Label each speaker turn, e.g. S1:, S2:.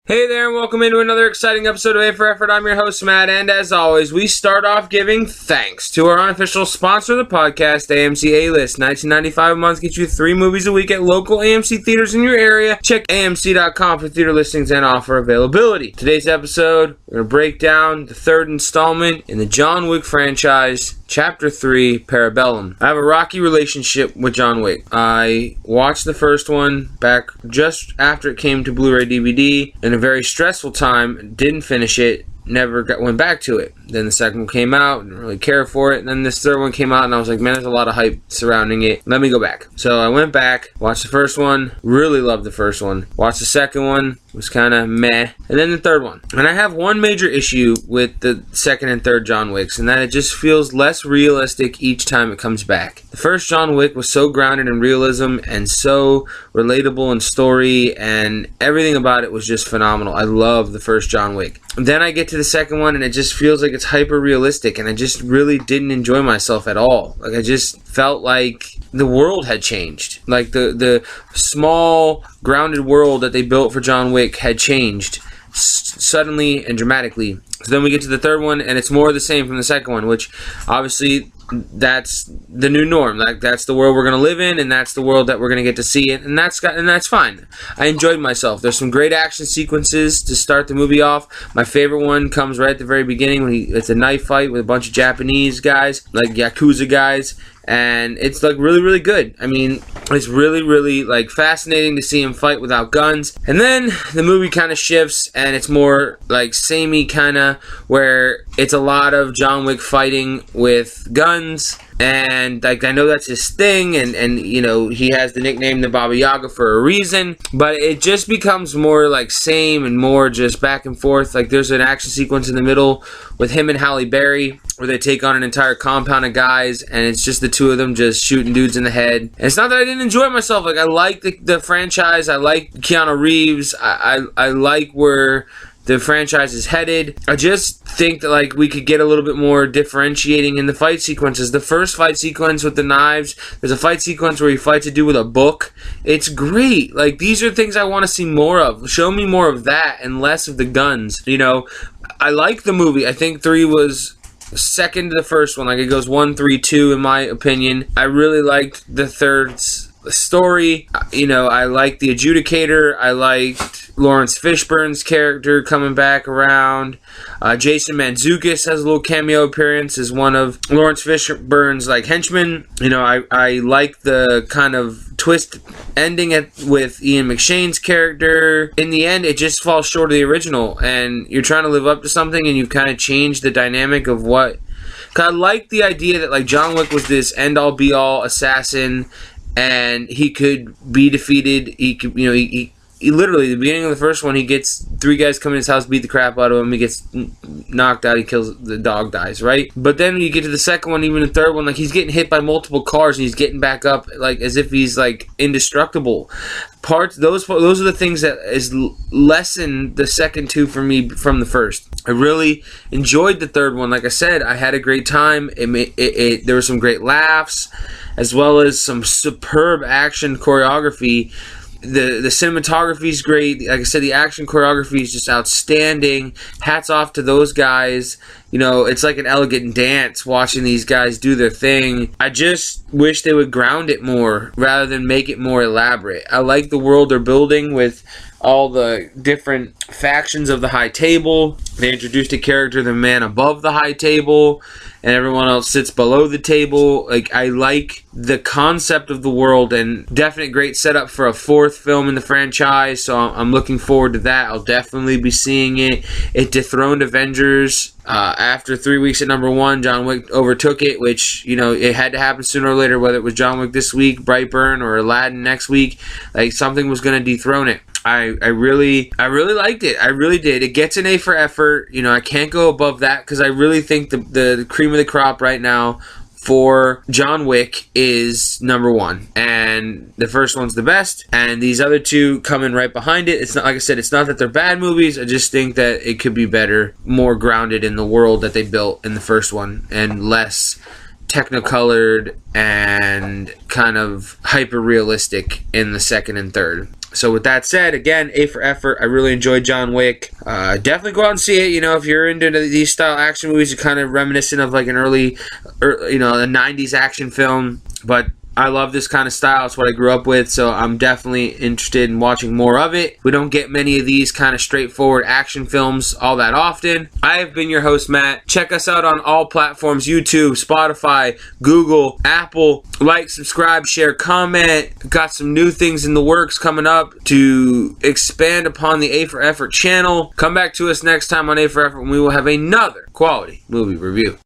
S1: Hey there, and welcome into another exciting episode of A for Effort. I'm your host, Matt, and as always, we start off giving thanks to our unofficial sponsor of the podcast, AMC A-List. $19.95 a month gets you 3 movies a week at local AMC theaters in your area. Check AMC.com for theater listings and offer availability. Today's episode, we're going to break down the third installment in the John Wick franchise, Chapter 3, Parabellum. I have a rocky relationship with John Wick. I watched the first one back just after it came to Blu-ray DVD in a very stressful time, didn't finish it, went back to it. Then the second one came out, didn't really care for it. And then this third one came out, and I was like, man, there's a lot of hype surrounding it. Let me go back. So I went back, watched the first one, really loved the first one. Watched the second one, was kind of meh. And then the third one. And I have one major issue with the second and third John Wicks, and that it just feels less realistic each time it comes back. The first John Wick was so grounded in realism and so relatable in story, and everything about it was just phenomenal. I love the first John Wick. And then I get to the second one, and it just feels like it's hyper realistic, and I just really didn't enjoy myself at all. Like, I just felt like the world had changed. Like the small grounded world that they built for John Wick had changed suddenly and dramatically. So then we get to the third one, and it's more of the same from the second one, which obviously that's the new norm. Like, that's the world we're going to live in, and that's the world that we're going to get to see it, and that's fine. I enjoyed myself. There's some great action sequences to start the movie off. My favorite one comes right at the very beginning when it's a knife fight with a bunch of Japanese guys, like Yakuza guys, and it's like really, really good. I mean, it's really, really like fascinating to see him fight without guns. And then the movie kind of shifts, and it's more like samey kind of, where it's a lot of John Wick fighting with guns. And like, I know that's his thing, and you know, he has the nickname the Baba Yaga for a reason, but it just becomes more like same and more just back and forth. Like, there's an action sequence in the middle with him and Halle Berry where they take on an entire compound of guys, and it's just the two of them just shooting dudes in the head. And it's not that I didn't enjoy myself. Like, I like the franchise. I like Keanu Reeves. I like where the franchise is headed. I just think that, like, we could get a little bit more differentiating in the fight sequences. The first fight sequence with the knives, there's a fight sequence where he fights a dude with a book. It's great. Like, these are things I want to see more of. Show me more of that and less of the guns. You know, I like the movie. I think 3 was second to the first one. Like, it goes 1, 3, 2 in my opinion. I really liked the third's story. You know, I liked the adjudicator. I liked Lawrence Fishburne's character coming back around. Jason Mantzoukas has a little cameo appearance as one of Lawrence Fishburne's like henchmen. You know, I like the kind of twist ending with Ian McShane's character. In the end, it just falls short of the original, and you're trying to live up to something, and you've kind of changed the dynamic of what. Cause I like the idea that like John Wick was this end-all be-all assassin, and he could be defeated. He could, you know, he literally, the beginning of the first one, he gets 3 guys come in his house, beat the crap out of him, he gets knocked out, he kills, the dog dies, right? But then when you get to the second one, even the third one, like, he's getting hit by multiple cars, and he's getting back up, like, as if he's, like, indestructible. Those are the things that is lessen the second 2 for me from the first. I really enjoyed the third one. Like I said, I had a great time. There were some great laughs, as well as some superb action choreography. The cinematography is great. Like I said, the action choreography is just outstanding. Hats off to those guys. You know, it's like an elegant dance watching these guys do their thing. I just wish they would ground it more rather than make it more elaborate. I like the world they're building with all the different factions of the high table. They introduced a character, the man above the high table, and everyone else sits below the table. Like, I like the concept of the world, and definite great setup for a 4th film in the franchise, so I'm looking forward to that. I'll definitely be seeing it. It dethroned Avengers. After 3 weeks at number 1, John Wick overtook it, which, you know, it had to happen sooner or later, whether it was John Wick this week, Brightburn, or Aladdin next week. Like, something was going to dethrone it. I really liked it. I really did. It gets an A for effort. You know, I can't go above that, because I really think the cream of the crop right now for John Wick is number 1, and the first one's the best, and these other 2 come in right behind it. It's not, like I said, it's not that they're bad movies. I just think that it could be better, more grounded in the world that they built in the first one, and less technicolored and kind of hyper realistic in the second and third. So with that said, again, A for effort. I really enjoyed John Wick. Definitely go out and see it. You know, if you're into these style action movies, you're kind of reminiscent of like an early you know, a 90s action film. But I love this kind of style. It's what I grew up with, so I'm definitely interested in watching more of it. We don't get many of these kind of straightforward action films all that often. I have been your host, Matt. Check us out on all platforms: YouTube, Spotify, Google, Apple. Like, subscribe, share, comment. Got some new things in the works coming up to expand upon the A for Effort channel. Come back to us next time on A for Effort when we will have another quality movie review.